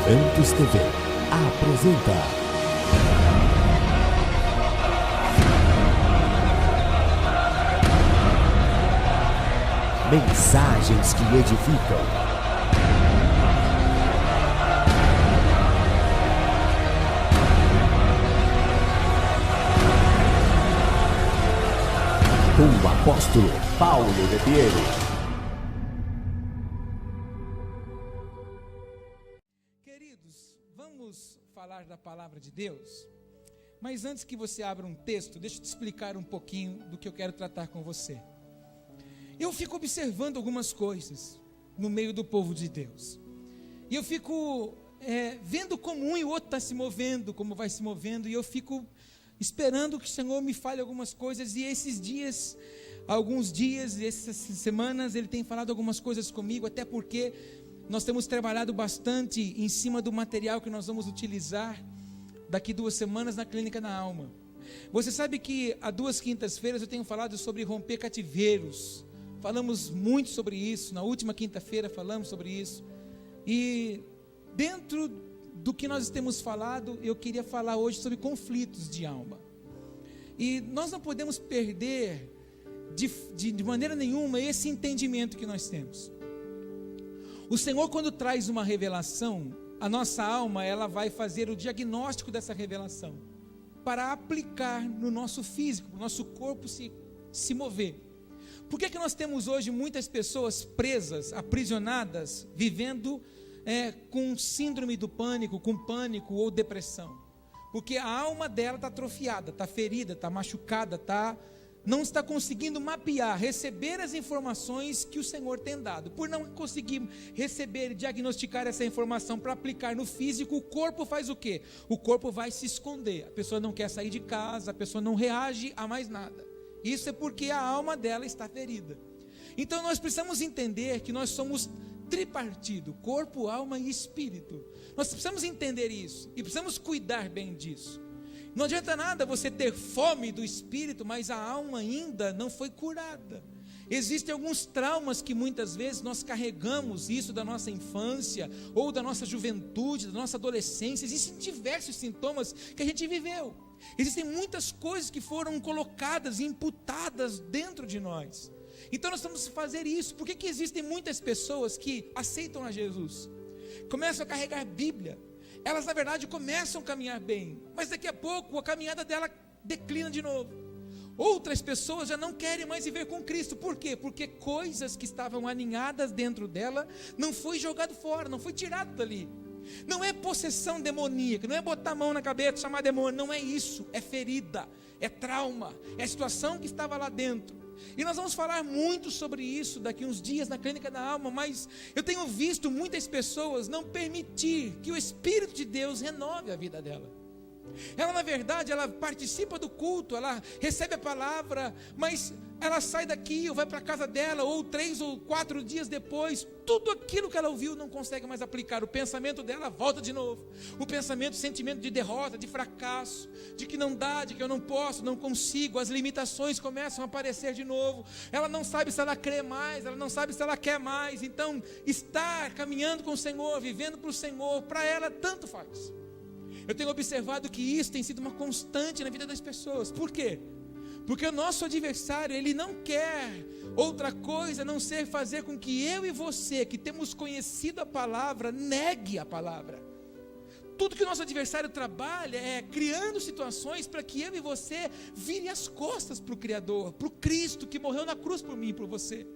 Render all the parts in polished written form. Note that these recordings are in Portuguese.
Santos TV apresenta Mensagens que edificam. Com o apóstolo Paulo de Piero. Falar da palavra de Deus, mas antes que você abra um texto, deixa eu te explicar um pouquinho do que eu quero tratar com você. Eu fico observando algumas coisas no meio do povo de Deus, e eu fico vendo como um e o outro está se movendo, como vai se movendo, e eu fico esperando que o Senhor me fale algumas coisas. E esses dias, alguns dias, essas semanas, Ele tem falado algumas coisas comigo, até porque nós temos trabalhado bastante em cima do material que nós vamos utilizar daqui 2 semanas na Clínica da Alma. Você sabe que há 2 quintas-feiras eu tenho falado sobre romper cativeiros. Falamos muito sobre isso, na última quinta-feira falamos sobre isso. E dentro do que nós temos falado, eu queria falar hoje sobre conflitos de alma. E nós não podemos perder de maneira nenhuma esse entendimento que nós temos. O Senhor, quando traz uma revelação, a nossa alma, ela vai fazer o diagnóstico dessa revelação, para aplicar no nosso físico, no nosso corpo se mover. Por que nós temos hoje muitas pessoas presas, aprisionadas, vivendo com síndrome do pânico, com pânico ou depressão? Porque a alma dela está atrofiada, está ferida, está machucada, não está conseguindo mapear, receber as informações que o Senhor tem dado. Por não conseguir receber e diagnosticar essa informação para aplicar no físico, o corpo faz o quê? O corpo vai se esconder. A pessoa não quer sair de casa, a pessoa não reage a mais nada. Isso é porque a alma dela está ferida. Então nós precisamos entender que nós somos tripartido, corpo, alma e espírito. Nós precisamos entender isso e precisamos cuidar bem disso. Não adianta nada você ter fome do espírito, mas a alma ainda não foi curada. Existem alguns traumas que muitas vezes nós carregamos isso da nossa infância, ou da nossa juventude, da nossa adolescência. Existem diversos sintomas que a gente viveu. Existem muitas coisas que foram colocadas e imputadas dentro de nós. Então nós temos que fazer isso. Por que existem muitas pessoas que aceitam a Jesus? Começam a carregar Bíblia. Elas na verdade começam a caminhar bem, mas daqui a pouco a caminhada dela declina de novo. Outras pessoas já não querem mais viver com Cristo. Por quê? Porque coisas que estavam aninhadas dentro dela não foi jogado fora, não foi tirado dali. Não é possessão demoníaca, não é botar a mão na cabeça, chamar demônio, não é isso. É ferida, é trauma, é a situação que estava lá dentro. E nós vamos falar muito sobre isso daqui uns dias na Clínica da Alma, mas eu tenho visto muitas pessoas não permitir que o Espírito de Deus renove a vida dela. Ela na verdade, ela participa do culto, ela recebe a palavra, mas ela sai daqui ou vai para a casa dela, ou 3 ou 4 dias depois, tudo aquilo que ela ouviu não consegue mais aplicar. O pensamento dela volta de novo. O pensamento, o sentimento de derrota, de fracasso, de que não dá, de que eu não posso, não consigo. As limitações começam a aparecer de novo. Ela não sabe se ela crê mais, ela não sabe se ela quer mais. Então, estar caminhando com o Senhor, vivendo para o Senhor, para ela tanto faz. Eu tenho observado que isso tem sido uma constante na vida das pessoas. Por quê? Porque o nosso adversário, ele não quer outra coisa a não ser fazer com que eu e você, que temos conhecido a palavra, negue a palavra. Tudo que o nosso adversário trabalha é criando situações para que eu e você vire as costas para o Criador, para o Cristo que morreu na cruz por mim e por você.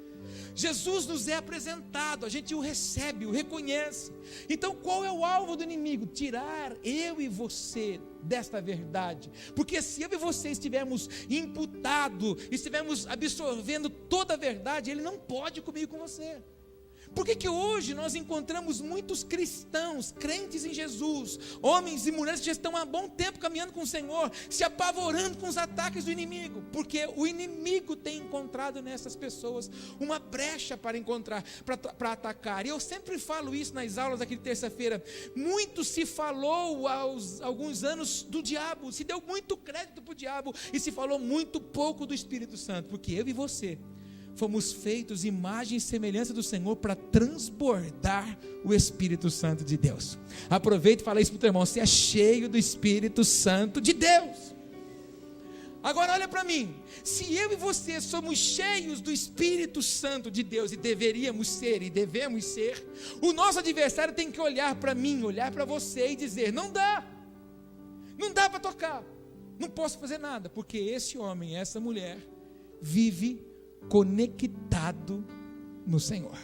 Jesus nos é apresentado, a gente o recebe, o reconhece. Então qual é o alvo do inimigo? Tirar eu e você desta verdade. Porque se eu e você estivermos imputados, estivermos absorvendo toda a verdade, ele não pode comigo e com você. Por que hoje nós encontramos muitos cristãos, crentes em Jesus, homens e mulheres que já estão há bom tempo caminhando com o Senhor, se apavorando com os ataques do inimigo? Porque o inimigo tem encontrado nessas pessoas uma brecha para atacar. E eu sempre falo isso nas aulas aqui de terça-feira. Muito se falou há alguns anos do diabo, se deu muito crédito para o diabo e se falou muito pouco do Espírito Santo. Porque eu e você fomos feitos imagem e semelhança do Senhor para transbordar o Espírito Santo de Deus. Aproveita e fala isso para o teu irmão: você é cheio do Espírito Santo de Deus. Agora olha para mim, se eu e você somos cheios do Espírito Santo de Deus, e deveríamos ser, e devemos ser, o nosso adversário tem que olhar para mim, olhar para você e dizer: não dá para tocar, não posso fazer nada, porque esse homem, essa mulher, vive conectado no Senhor.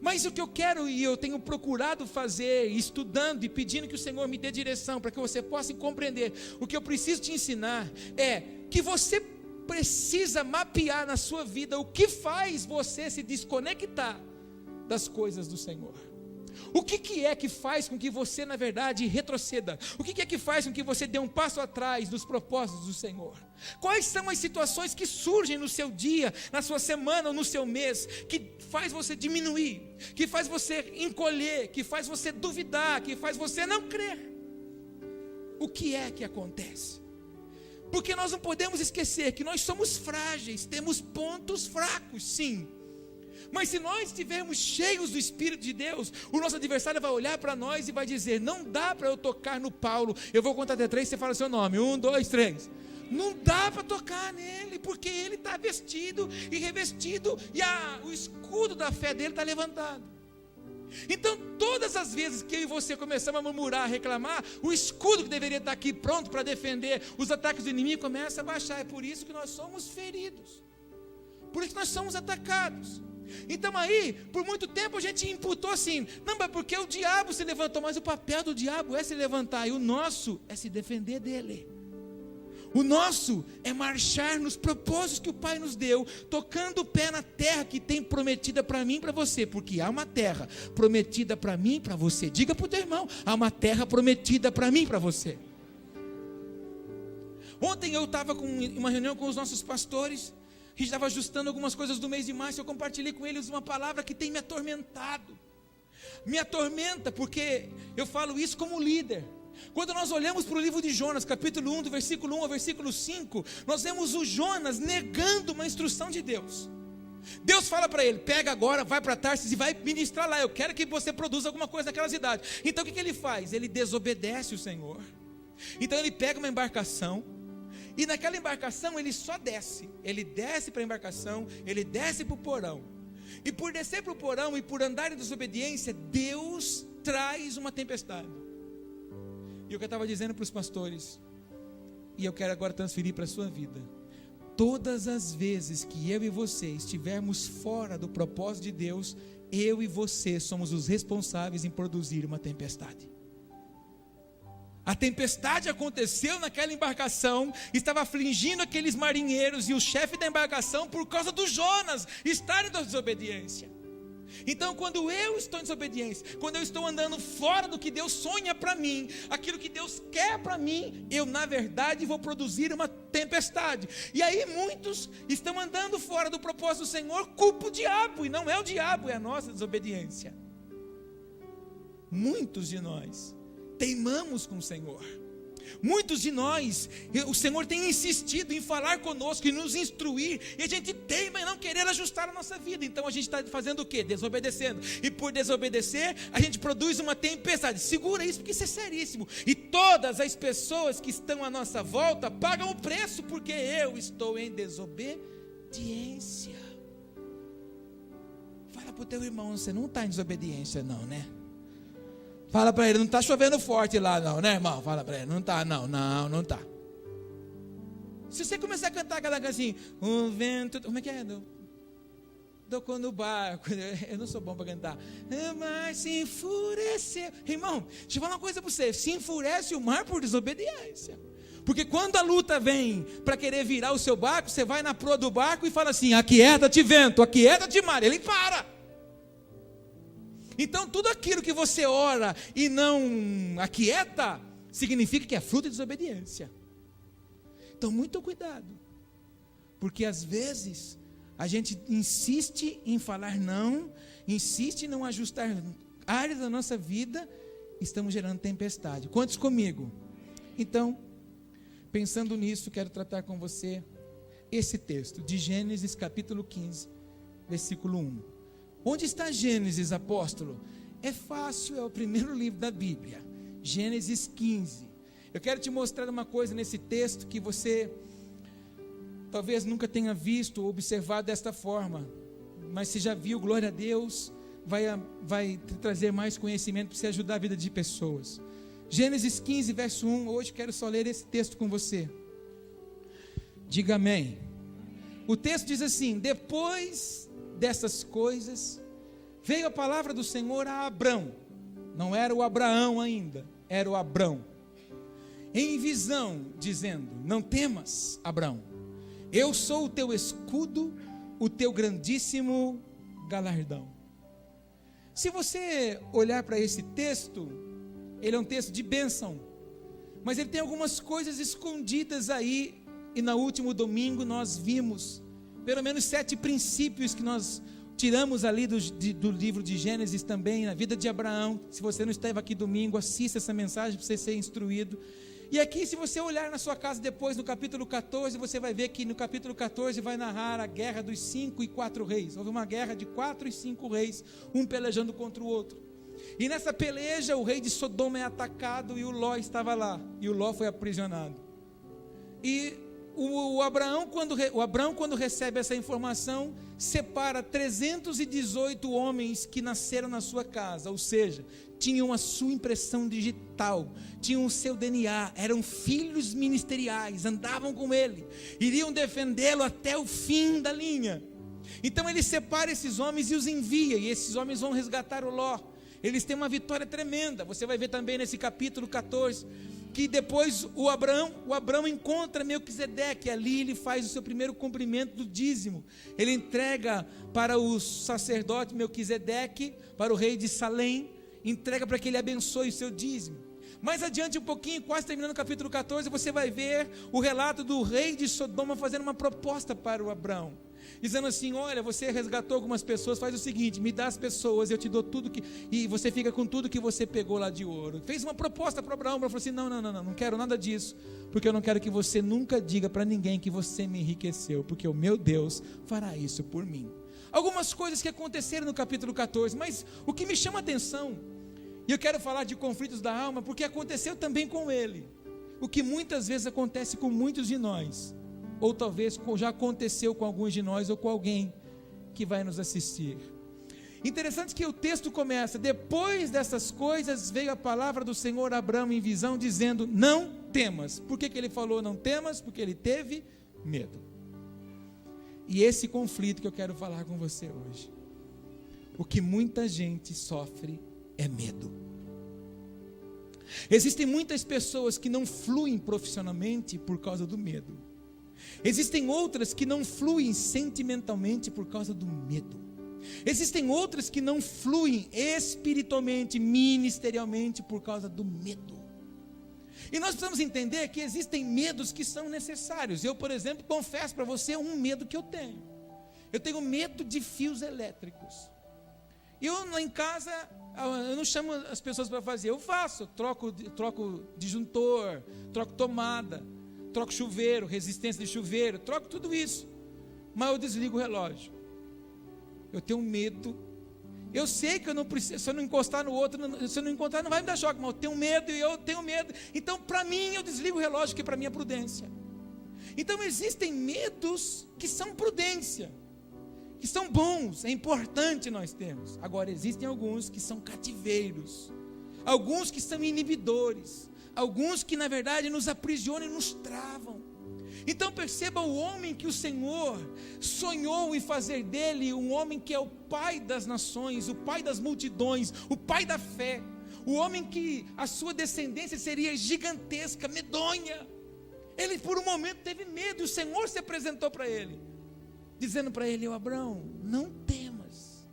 Mas o que eu quero, e eu tenho procurado fazer, estudando e pedindo que o Senhor me dê direção, para que você possa compreender, o que eu preciso te ensinar, é que você precisa mapear na sua vida o que faz você se desconectar das coisas do Senhor. O que é que faz com que você, na verdade, retroceda? O que é que faz com que você dê um passo atrás dos propósitos do Senhor? Quais são as situações que surgem no seu dia, na sua semana ou no seu mês, que faz você diminuir, que faz você encolher, que faz você duvidar, que faz você não crer? O que é que acontece? Porque nós não podemos esquecer que nós somos frágeis, temos pontos fracos, sim. Mas se nós estivermos cheios do Espírito de Deus, o nosso adversário vai olhar para nós e vai dizer: não dá para eu tocar no Paulo. Eu vou contar até 3, você fala seu nome, 1, 2, 3. Não dá para tocar nele, porque ele está vestido e revestido, e o escudo da fé dele está levantado. Então todas as vezes que eu e você começamos a murmurar, a reclamar, o escudo que deveria estar aqui pronto para defender os ataques do inimigo começa a baixar. É por isso que nós somos feridos, por isso que nós somos atacados. Então aí, por muito tempo a gente imputou assim: não, mas porque o diabo se levantou. Mas o papel do diabo é se levantar, e o nosso é se defender dele. O nosso é marchar nos propósitos que o Pai nos deu, tocando o pé na terra que tem prometida para mim e para você, porque há uma terra prometida para mim e para você. Diga para o teu irmão: há uma terra prometida para mim e para você. Ontem eu estava com uma reunião com os nossos pastores, a gente estava ajustando algumas coisas do mês de março. Eu compartilhei com eles uma palavra que tem me atormentado. Me atormenta porque eu falo isso como líder. Quando nós olhamos para o livro de Jonas, capítulo 1, do versículo 1 ao versículo 5, nós vemos o Jonas negando uma instrução de Deus. Deus fala para ele: pega agora, vai para Tarsis e vai ministrar lá, eu quero que você produza alguma coisa naquela cidade. Então o que ele faz? Ele desobedece o Senhor. Então ele pega uma embarcação, e naquela embarcação ele só desce. Ele desce para a embarcação, ele desce para o porão. E por descer para o porão e por andar em desobediência, Deus traz uma tempestade. E o que eu estava dizendo para os pastores, e eu quero agora transferir para a sua vida: todas as vezes que eu e você estivermos fora do propósito de Deus, eu e você somos os responsáveis em produzir uma tempestade. A tempestade aconteceu naquela embarcação, estava afligindo aqueles marinheiros e o chefe da embarcação por causa do Jonas estar em desobediência. Então quando eu estou em desobediência, quando eu estou andando fora do que Deus sonha para mim, aquilo que Deus quer para mim, eu na verdade vou produzir uma tempestade. E aí muitos estão andando fora do propósito do Senhor, culpa o diabo, e não é o diabo, é a nossa desobediência. Muitos de nós teimamos com o Senhor. Muitos de nós, o Senhor tem insistido em falar conosco e nos instruir, e a gente teima em não querer ajustar a nossa vida. Então a gente está fazendo o quê? Desobedecendo. E por desobedecer, a gente produz uma tempestade. Segura isso, porque isso é seríssimo. E todas as pessoas que estão à nossa volta pagam o preço, porque eu estou em desobediência. Fala para o teu irmão: você não está em desobediência não, né? Fala para ele: não está chovendo forte lá não, né, irmão? Fala para ele: não está não está. Se você começar a cantar aquela canção assim: o vento, como é que é? Tocou no barco. Eu não sou bom para cantar. O mar se enfureceu. Irmão, deixa eu falar uma coisa para você: se enfurece o mar por desobediência. Porque quando a luta vem para querer virar o seu barco, você vai na proa do barco e fala assim: aquieta-te vento, aquieta-te mar. Ele para. Então tudo aquilo que você ora e não aquieta, significa que é fruto de desobediência. Então muito cuidado, porque às vezes a gente insiste em falar não, insiste em não ajustar áreas da nossa vida, estamos gerando tempestade. Quantos comigo? Então, pensando nisso, quero tratar com você esse texto de Gênesis capítulo 15, versículo 1. Onde está Gênesis, apóstolo? É fácil, é o primeiro livro da Bíblia, Gênesis 15. Eu quero te mostrar uma coisa nesse texto que você talvez nunca tenha visto ou observado desta forma, mas se já viu, glória a Deus, vai te trazer mais conhecimento para você ajudar a vida de pessoas. Gênesis 15, verso 1, hoje quero só ler esse texto com você. Diga amém. O texto diz assim: depois dessas coisas, veio a palavra do Senhor a Abrão, não era o Abraão ainda, era o Abrão, em visão, dizendo: não temas, Abrão, eu sou o teu escudo, o teu grandíssimo galardão. Se você olhar para esse texto, ele é um texto de bênção, mas ele tem algumas coisas escondidas aí, e no último domingo nós vimos pelo menos 7 princípios que nós tiramos ali do livro de Gênesis também, na vida de Abraão. Se você não esteve aqui domingo, assista essa mensagem para você ser instruído. E aqui, se você olhar na sua casa depois, no capítulo 14, você vai ver que no capítulo 14 vai narrar a guerra dos 5 e 4 reis. Houve uma guerra de 4 e 5 reis, um pelejando contra o outro. E nessa peleja, o rei de Sodoma é atacado e o Ló estava lá. E o Ló foi aprisionado. E o Abraão, quando recebe essa informação, separa 318 homens que nasceram na sua casa, ou seja, tinham a sua impressão digital, tinham o seu DNA, eram filhos ministeriais, andavam com ele, iriam defendê-lo até o fim da linha. Então ele separa esses homens e os envia, e esses homens vão resgatar o Ló. Eles têm uma vitória tremenda. Você vai ver também nesse capítulo 14, que depois o Abrão encontra Melquisedeque, ali ele faz o seu primeiro cumprimento do dízimo. Ele entrega para o sacerdote Melquisedeque, para o rei de Salém, entrega para que ele abençoe o seu dízimo. Mais adiante um pouquinho, quase terminando o capítulo 14, você vai ver o relato do rei de Sodoma fazendo uma proposta para o Abrão, dizendo assim: olha, você resgatou algumas pessoas, faz o seguinte, me dá as pessoas, eu te dou tudo e você fica com tudo que você pegou lá de ouro. Fez uma proposta para Abraão, Abraão falou assim: não quero nada disso, porque eu não quero que você nunca diga para ninguém que você me enriqueceu, porque o meu Deus fará isso por mim. Algumas coisas que aconteceram no capítulo 14, mas o que me chama a atenção, e eu quero falar de conflitos da alma, porque aconteceu também com ele, o que muitas vezes acontece com muitos de nós, ou talvez já aconteceu com alguns de nós, ou com alguém que vai nos assistir. Interessante que o texto começa: depois dessas coisas veio a palavra do Senhor a Abraão em visão, dizendo: não temas. Por que ele falou não temas? Porque ele teve medo. E esse conflito que eu quero falar com você hoje, o que muita gente sofre é medo. Existem muitas pessoas que não fluem profissionalmente por causa do medo. Existem outras que não fluem sentimentalmente por causa do medo. Existem outras que não fluem espiritualmente, ministerialmente por causa do medo. E nós precisamos entender que existem medos que são necessários. Eu, por exemplo, confesso para você um medo que eu tenho. Eu tenho medo de fios elétricos. Eu lá em casa, eu não chamo as pessoas para fazer, eu faço, troco disjuntor, troco tomada, troco chuveiro, resistência de chuveiro, troco tudo isso, mas eu desligo o relógio. Eu tenho medo. Eu sei que eu não preciso, se eu não encostar no outro, se eu não encontrar, não vai me dar choque, mas eu tenho medo e eu tenho medo. Então, para mim, eu desligo o relógio, que para mim é prudência. Então, existem medos que são prudência, que são bons, é importante nós termos. Agora, existem alguns que são cativeiros, alguns que são inibidores, alguns que na verdade nos aprisionam e nos travam. Então perceba o homem que o Senhor sonhou em fazer dele um homem que é o pai das nações, o pai das multidões, o pai da fé, o homem que a sua descendência seria gigantesca, medonha. Ele por um momento teve medo, e o Senhor se apresentou para ele, dizendo para ele: Abraão, não temas.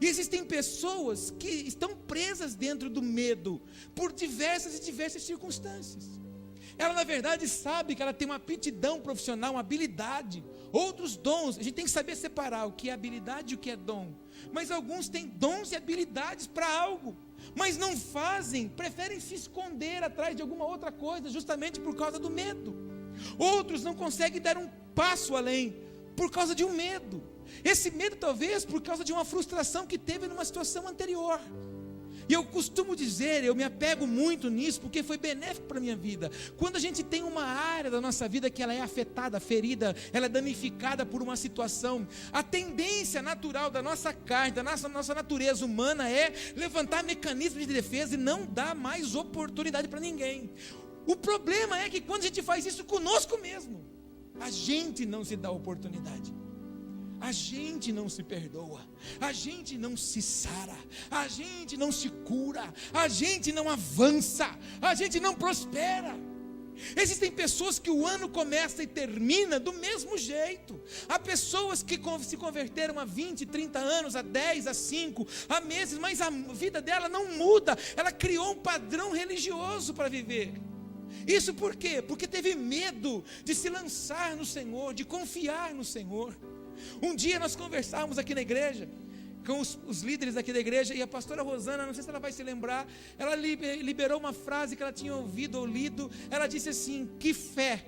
E existem pessoas que estão presas dentro do medo, por diversas e diversas circunstâncias. Ela na verdade sabe que ela tem uma aptidão profissional, uma habilidade, outros dons. A gente tem que saber separar o que é habilidade e o que é dom. Mas alguns têm dons e habilidades para algo, mas não fazem, preferem se esconder atrás de alguma outra coisa, justamente por causa do medo. Outros não conseguem dar um passo além por causa de um medo. Esse medo talvez por causa de uma frustração que teve numa situação anterior. E eu costumo dizer, eu me apego muito nisso, porque foi benéfico para a minha vida. Quando a gente tem uma área da nossa vida que ela é afetada, ferida, ela é danificada por uma situação, a tendência natural da nossa carne, da nossa natureza humana é levantar mecanismos de defesa e não dar mais oportunidade para ninguém. O problema é que quando a gente faz isso conosco mesmo, a gente não se dá oportunidade. A gente não se perdoa, a gente não se sara, a gente não se cura, a gente não avança, a gente não prospera. Existem pessoas que o ano começa e termina do mesmo jeito. Há pessoas que se converteram há 20, 30 anos, há 10, há 5, há meses, mas a vida dela não muda. Ela criou um padrão religioso para viver. Isso por quê? Porque teve medo de se lançar no Senhor, de confiar no Senhor. Um dia nós conversávamos aqui na igreja, com os líderes aqui da igreja, e a pastora Rosana, não sei se ela vai se lembrar, ela liberou uma frase que ela tinha ouvido ou lido. Ela disse assim: que fé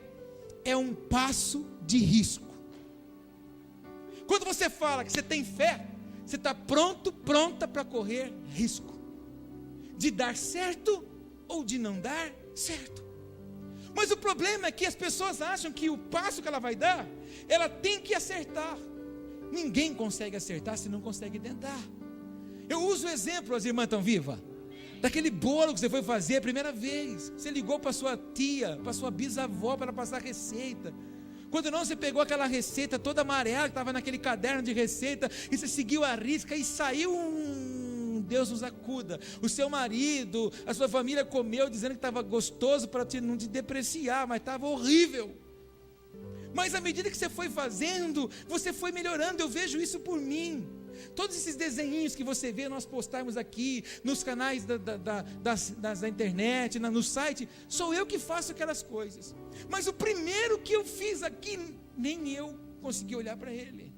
é um passo de risco. Quando você fala que você tem fé, você está pronta para correr risco, de dar certo ou de não dar certo. Mas o problema é que as pessoas acham que o passo que ela vai dar, ela tem que acertar. Ninguém consegue acertar se não consegue tentar. Eu uso o exemplo, as irmãs estão vivas, daquele bolo que você foi fazer a primeira vez. Você ligou para sua tia, para sua bisavó, para ela passar a receita. Quando não, você pegou aquela receita toda amarela que estava naquele caderno de receita, e você seguiu a risca e saiu Deus nos acuda. O seu marido, a sua família comeu dizendo que estava gostoso para não te depreciar, mas estava horrível. Mas à medida que você foi fazendo, você foi melhorando. Eu vejo isso por mim. Todos esses desenhinhos que você vê nós postarmos aqui nos canais da internet, no site, sou eu que faço aquelas coisas. Mas o primeiro que eu fiz aqui, nem eu consegui olhar para ele.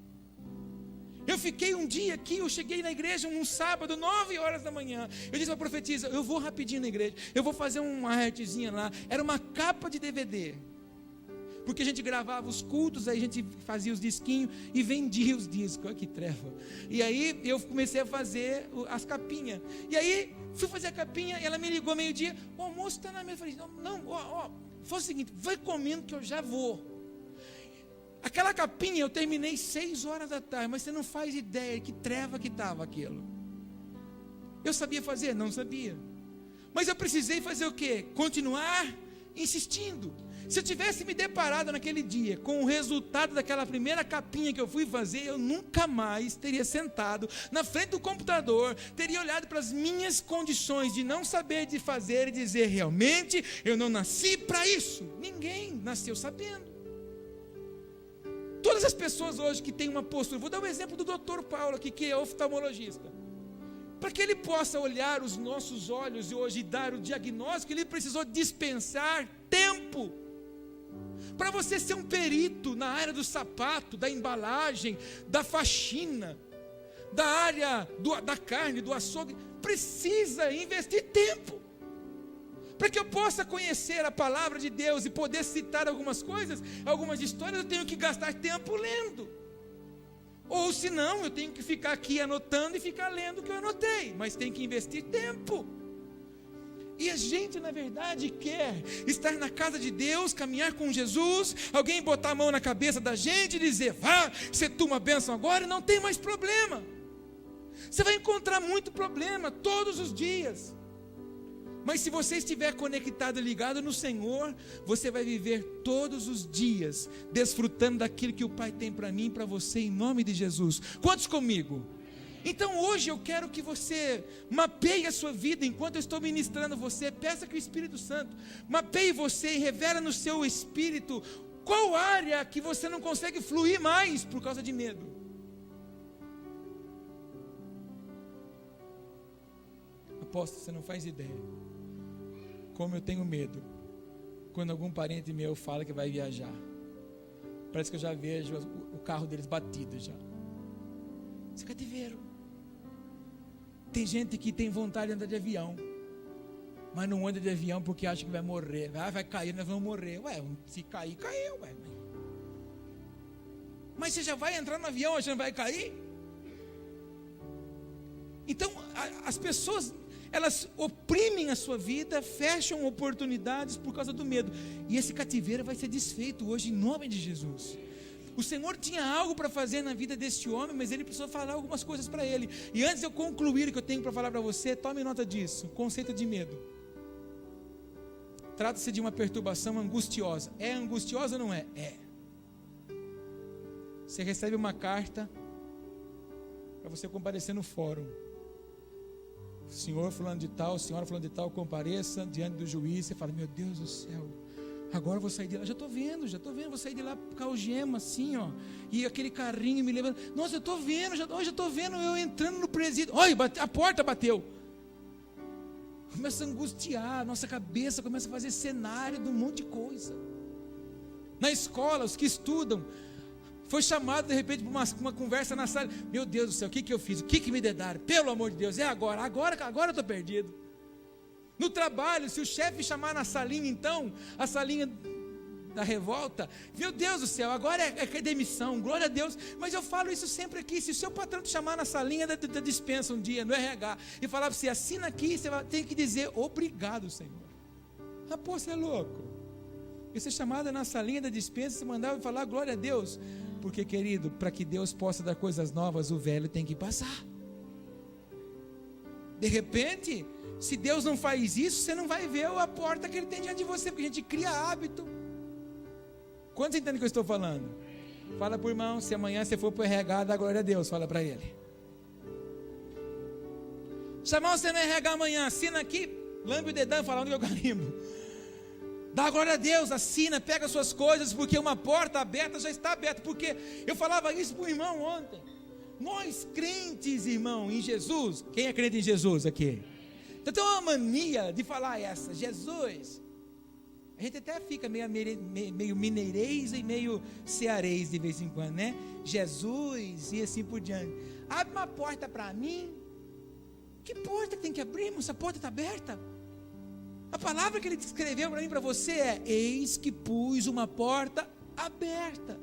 Eu fiquei um dia aqui, eu cheguei na igreja um sábado, 9 horas da manhã. Eu disse para a profetisa: eu vou rapidinho na igreja, eu vou fazer uma artezinha lá. Era uma capa de DVD, porque a gente gravava os cultos, aí a gente fazia os disquinhos e vendia os discos. Olha que treva. E aí eu comecei a fazer as capinhas. E aí fui fazer a capinha, e ela me ligou meio-dia: o almoço está na mesa. Eu falei: não, faz o seguinte, vai comendo que eu já vou. Aquela capinha eu terminei 6 horas da tarde, mas você não faz ideia que treva que estava aquilo. Eu sabia fazer? Não sabia. Mas eu precisei fazer o quê? Continuar insistindo. Se eu tivesse me deparado naquele dia com o resultado daquela primeira capinha que eu fui fazer, eu nunca mais teria sentado na frente do computador, teria olhado para as minhas condições de não saber de fazer e dizer: realmente eu não nasci para isso. Ninguém nasceu sabendo. Todas as pessoas hoje que têm uma postura, vou dar um exemplo do Dr. Paulo aqui, que é oftalmologista, para que ele possa olhar os nossos olhos e hoje dar o diagnóstico, ele precisou dispensar tempo. Para você ser um perito na área do sapato, da embalagem, da faxina, da área da carne, do açougue, precisa investir tempo. Para que eu possa conhecer a palavra de Deus e poder citar algumas coisas, algumas histórias, eu tenho que gastar tempo lendo. Ou senão, eu tenho que ficar aqui anotando e ficar lendo o que eu anotei. Mas tem que investir tempo. E a gente, na verdade, quer estar na casa de Deus, caminhar com Jesus, alguém botar a mão na cabeça da gente e dizer: vá, você toma uma bênção agora e não tem mais problema. Você vai encontrar muito problema todos os dias. Mas se você estiver conectado e ligado no Senhor, você vai viver todos os dias desfrutando daquilo que o Pai tem para mim e para você, em nome de Jesus. Quantos comigo? Então hoje eu quero que você mapeie a sua vida enquanto eu estou ministrando você. Peça que o Espírito Santo mapeie você e revela no seu espírito qual área que você não consegue fluir mais por causa de medo. Apóstolo, você não faz ideia como eu tenho medo quando algum parente meu fala que vai viajar. Parece que eu já vejo o carro deles batido já. Isso é cativeiro. Tem gente que tem vontade de andar de avião. mas não anda de avião porque acha que vai morrer. Vai cair, nós vamos morrer. Ué, se cair, caiu. Ué. Mas você já vai entrar no avião achando que vai cair? Então, as pessoas, elas oprimem a sua vida, fecham oportunidades por causa do medo. E esse cativeiro vai ser desfeito hoje em nome de Jesus. O Senhor tinha algo para fazer na vida deste homem, mas ele precisou falar algumas coisas para ele. E antes de eu concluir o que eu tenho para falar para você, tome nota disso, conceito de medo. Trata-se de uma perturbação angustiosa. É angustiosa ou não é? É. Você recebe uma carta para você comparecer no fórum. Senhor fulano de tal, senhora fulano de tal, compareça diante do juiz. Você fala, meu Deus do céu, agora eu vou sair de lá. Já estou vendo, vou sair de lá com algema assim, ó. E aquele carrinho me levando. Nossa, eu estou vendo, já estou vendo eu entrando no presídio. Olha, a porta bateu. Começa a angustiar, nossa cabeça começa a fazer cenário de um monte de coisa. Na escola, os que estudam, foi chamado de repente para uma conversa na sala. Meu Deus do céu, o que eu fiz? O que me dedaram? Pelo amor de Deus, é agora eu estou perdido. No trabalho, se o chefe chamar na salinha, então, a salinha da revolta, meu Deus do céu, agora é demissão, glória a Deus. Mas eu falo isso sempre aqui, se o seu patrão te chamar na salinha da dispensa um dia, no RH, e falar para você, assina aqui, você tem que dizer, obrigado Senhor. Ah, pô, você é louco. E ser chamada na salinha da dispensa, você mandava falar, glória a Deus. Porque querido, para que Deus possa dar coisas novas, o velho tem que passar. De repente, se Deus não faz isso, você não vai ver a porta que Ele tem diante de você, porque a gente cria hábito. Quantos entendem o que eu estou falando? Fala para o irmão, se amanhã você for para o RH, dá glória a Deus, fala para ele. Chamar você no RH amanhã, assina aqui, lambe o dedão e fala, onde eu carimbo? Dá glória a Deus, assina, pega suas coisas, porque uma porta aberta já está aberta. Porque eu falava isso para o irmão ontem. Nós crentes, irmão, em Jesus. Quem é crente em Jesus aqui? Então tem uma mania de falar essa, Jesus. A gente até fica meio mineirês e meio cearês de vez em quando, né? Jesus e assim por diante. Abre uma porta para mim. Que porta que tem que abrir, irmão? Essa porta está aberta. A palavra que ele escreveu para mim, para você é: eis que pus uma porta aberta.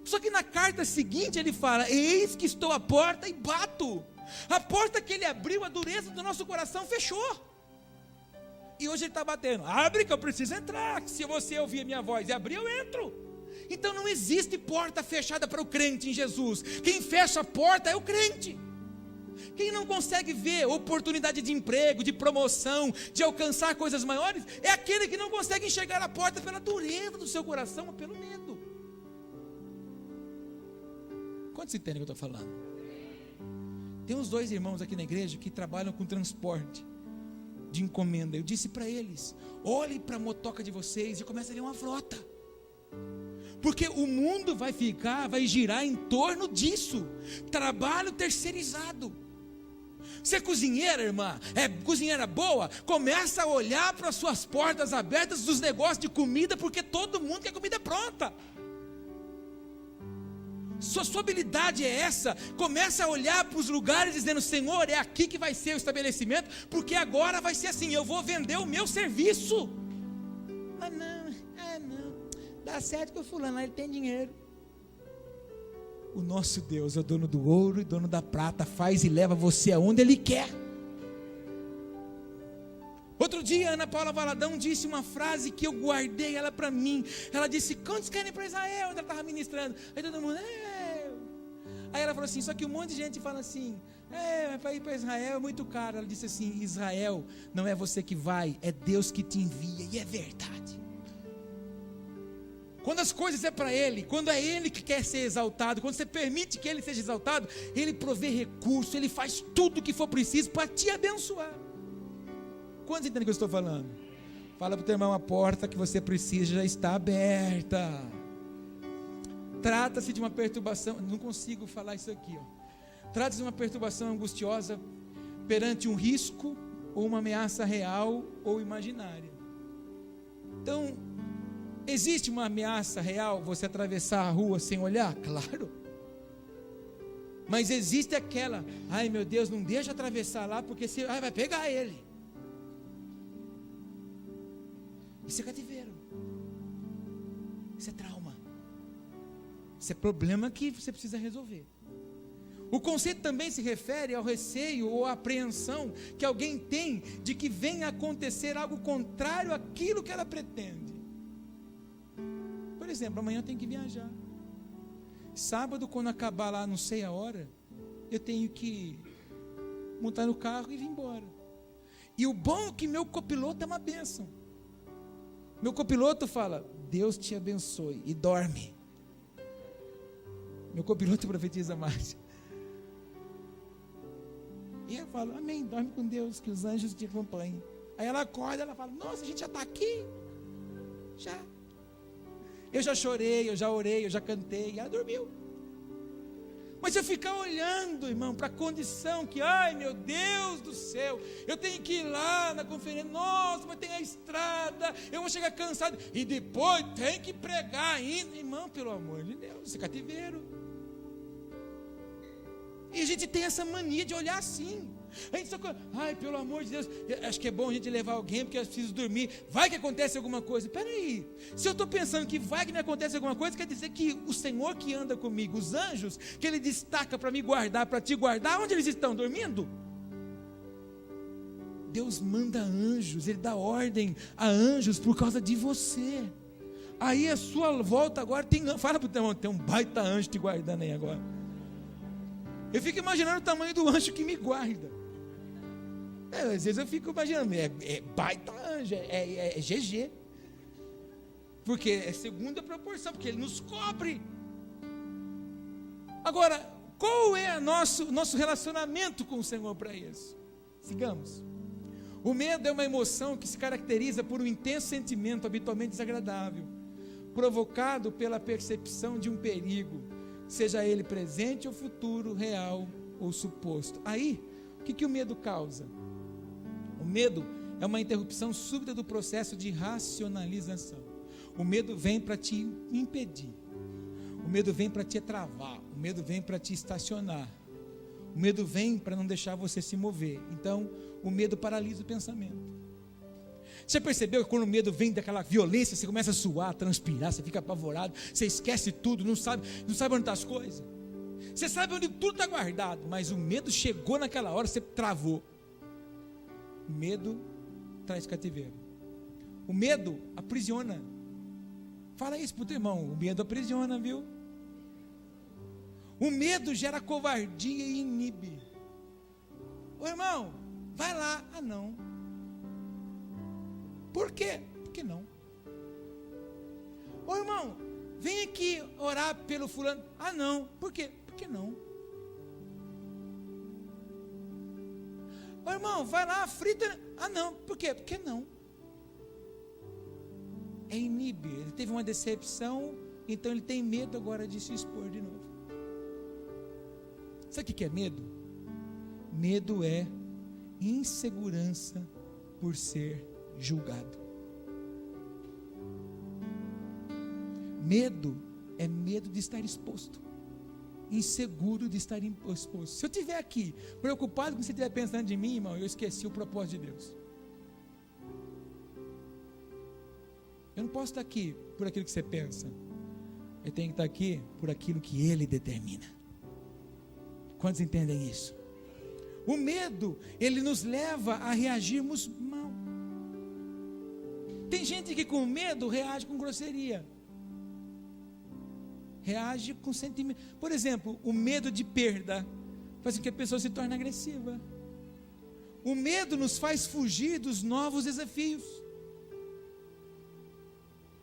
Só que na carta seguinte ele fala: eis que estou à porta e bato. A porta que ele abriu, a dureza do nosso coração fechou. E hoje ele está batendo: abre que eu preciso entrar. Se você ouvir a minha voz e abrir, eu entro. Então não existe porta fechada para o crente em Jesus. Quem fecha a porta é o crente. Quem não consegue ver oportunidade de emprego, de promoção, de alcançar coisas maiores, é aquele que não consegue enxergar a porta pela dureza do seu coração ou pelo medo. Quantos entendem o que eu estou falando? Tem uns 2 irmãos aqui na igreja que trabalham com transporte de encomenda. Eu disse para eles: olhem para a motoca de vocês e comece a ver uma frota. Porque o mundo vai girar em torno disso. Trabalho terceirizado. Você é cozinheira, irmã, é cozinheira boa, começa a olhar para as suas portas abertas dos negócios de comida, porque todo mundo quer comida pronta. Sua habilidade é essa. Começa a olhar para os lugares dizendo: Senhor, é aqui que vai ser o estabelecimento, porque agora vai ser assim, eu vou vender o meu serviço. Não, dá certo que o fulano lá, ele tem dinheiro. O nosso Deus é o dono do ouro e dono da prata, faz e leva você aonde Ele quer. Outro dia, Ana Paula Valadão disse uma frase que eu guardei ela para mim. Ela disse: quantos querem ir para Israel? Ela estava ministrando. Aí todo mundo: Aí ela falou assim, só que um monte de gente fala assim: para ir para Israel é muito caro. Ela disse assim: Israel não é você que vai, é Deus que te envia. E é verdade. Quando as coisas é para Ele, quando é Ele que quer ser exaltado, quando você permite que Ele seja exaltado, Ele provê recurso, Ele faz tudo o que for preciso para te abençoar. Quantos entendem o que eu estou falando? Fala para o teu irmão: a porta que você precisa já está aberta. Trata-se de uma perturbação, não consigo falar isso aqui, trata-se de uma perturbação angustiosa perante um risco ou uma ameaça real ou imaginária. Então, existe uma ameaça real você atravessar a rua sem olhar? Claro. Mas existe aquela: ai meu Deus, não deixa atravessar lá, porque você vai pegar ele. Isso é cativeiro. Isso é trauma. Isso é problema que você precisa resolver. O conceito também se refere ao receio ou à apreensão que alguém tem de que venha a acontecer algo contrário àquilo que ela pretende. Por exemplo, amanhã eu tenho que viajar. Sábado, quando acabar lá, não sei a hora, eu tenho que montar no carro e vir embora. E o bom é que meu copiloto é uma bênção. Meu copiloto fala, Deus te abençoe, e dorme. Meu copiloto profetiza mais. E eu falo, amém, dorme com Deus, que os anjos te acompanhem. Aí ela acorda, ela fala, nossa, a gente já está aqui? Já. Eu já chorei, eu já orei, eu já cantei, e ela dormiu. Mas se eu ficar olhando, irmão, para a condição que, ai meu Deus do céu, eu tenho que ir lá na conferência, nossa, mas tem a estrada, eu vou chegar cansado, e depois tem que pregar ainda, irmão, pelo amor de Deus, isso é cativeiro. E a gente tem essa mania de olhar assim. A gente só, ai, pelo amor de Deus, acho que é bom a gente levar alguém, porque eu preciso dormir, vai que acontece alguma coisa. Espera aí, se eu estou pensando que vai que me acontece alguma coisa, quer dizer que o Senhor que anda comigo, os anjos que Ele destaca para me guardar, para te guardar, onde eles estão? Dormindo? Deus manda anjos, Ele dá ordem a anjos por causa de você. Aí a sua volta agora fala para o teu irmão, tem um baita anjo te guardando aí agora. Eu fico imaginando o tamanho do anjo que me guarda. Às vezes eu fico imaginando, é baita anjo, é GG. Porque é segunda proporção, porque ele nos cobre. Agora, qual é o nosso relacionamento com o Senhor para isso? Sigamos. O medo é uma emoção que se caracteriza por um intenso sentimento habitualmente desagradável, provocado pela percepção de um perigo, seja ele presente ou futuro, real ou suposto. Aí, o que o medo causa? O medo é uma interrupção súbita do processo de racionalização. O medo vem para te impedir. O medo vem para te travar. O medo vem para te estacionar. O medo vem para não deixar você se mover. Então, o medo paralisa o pensamento. Você percebeu que quando o medo vem daquela violência, você começa a suar, a transpirar, você fica apavorado, você esquece tudo, não sabe onde estão as coisas. Você sabe onde tudo está guardado, mas o medo chegou naquela hora, você travou. O medo traz cativeiro. O medo aprisiona. Fala isso para o teu irmão, o medo aprisiona, viu? O medo gera covardia e inibe. Ô irmão, vai lá. Ah não. Por quê? Por que não? Ô irmão, vem aqui orar pelo fulano. Ah não. Por quê? Por que não? Ô irmão, vai lá, frita. Ah não. Por quê? Por que não? É inibe. Ele teve uma decepção, então ele tem medo agora de se expor de novo. Sabe o que é medo? Medo é insegurança por ser julgado. Medo é medo de estar exposto, inseguro de estar exposto. Se eu estiver aqui preocupado com o que você estiver pensando de mim, irmão, eu esqueci o propósito de Deus. Eu não posso estar aqui por aquilo que você pensa, eu tenho que estar aqui por aquilo que Ele determina. Quantos entendem isso? O medo, ele nos leva a reagirmos mal. Tem gente que com medo reage com grosseria, reage com sentimento. Por exemplo, o medo de perda faz com que a pessoa se torne agressiva. O medo nos faz fugir dos novos desafios.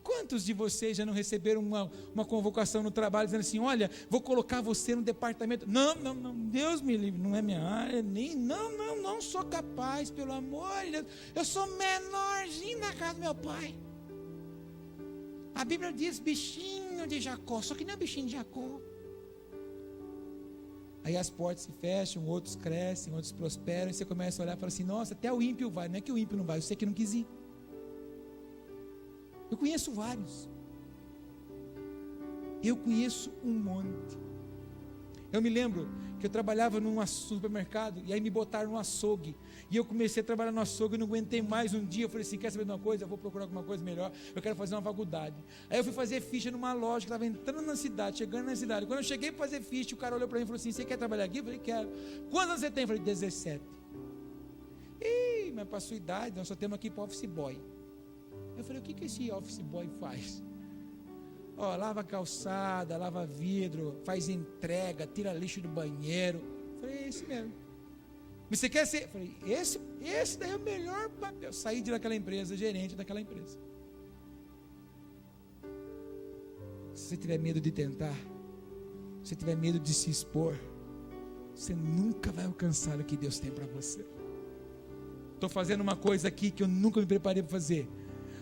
Quantos de vocês já não receberam uma convocação no trabalho dizendo assim, olha, vou colocar você no departamento, não, Deus me livre, não é minha área, não sou capaz, pelo amor de Deus, eu sou menorzinho na casa do meu pai. A Bíblia diz bichinho de Jacó, só que não é bichinho de Jacó. Aí as portas se fecham, outros crescem, outros prosperam, e você começa a olhar e fala assim, nossa, até o ímpio vai, não é que o ímpio não vai, eu sei que não quis ir. Eu conheço vários. Eu conheço um monte. Eu me lembro que eu trabalhava num supermercado, e aí me botaram no açougue, e eu comecei a trabalhar no açougue, e não aguentei mais. Um dia eu falei assim, quer saber de uma coisa? Eu vou procurar alguma coisa melhor, eu quero fazer uma faculdade. Aí eu fui fazer ficha numa loja, que estava entrando na cidade, chegando na cidade. Quando eu cheguei para fazer ficha, o cara olhou para mim e falou assim, você quer trabalhar aqui? Eu falei, quero. Quantos anos você tem? Eu falei, 17. Ih, mas para a sua idade, nós só temos aqui para office boy. Eu falei, o que esse office boy faz? Ó, lava calçada, lava vidro, faz entrega, tira lixo do banheiro. Eu falei, é esse mesmo. Mas você quer ser? Eu falei, esse daí é o melhor papel. Saí daquela empresa, gerente daquela empresa. Se você tiver medo de tentar, se você tiver medo de se expor, você nunca vai alcançar o que Deus tem para você. Estou fazendo uma coisa aqui que eu nunca me preparei para fazer.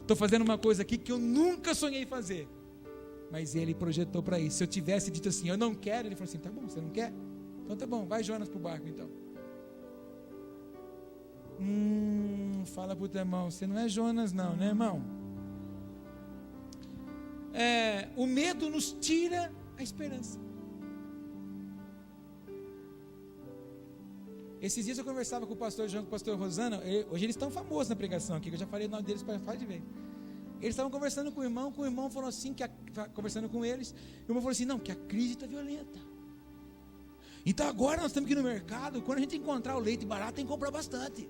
Estou fazendo uma coisa aqui que eu nunca sonhei fazer. Mas Ele projetou para isso. Se eu tivesse dito assim, eu não quero, Ele falou assim, tá bom, você não quer? Então tá bom, vai Jonas para o barco então. Fala para o teu irmão, você não é Jonas não, né, irmão? O medo nos tira a esperança. Esses dias eu conversava com o pastor João, com o pastor Rosana. Hoje eles estão famosos na pregação aqui, que eu já falei o nome deles para falar de vez. Eles estavam conversando com o irmão falou assim, conversando com eles, o irmão falou assim, não, que a crise está violenta. Então agora nós temos que ir no mercado, quando a gente encontrar o leite barato, tem que comprar bastante.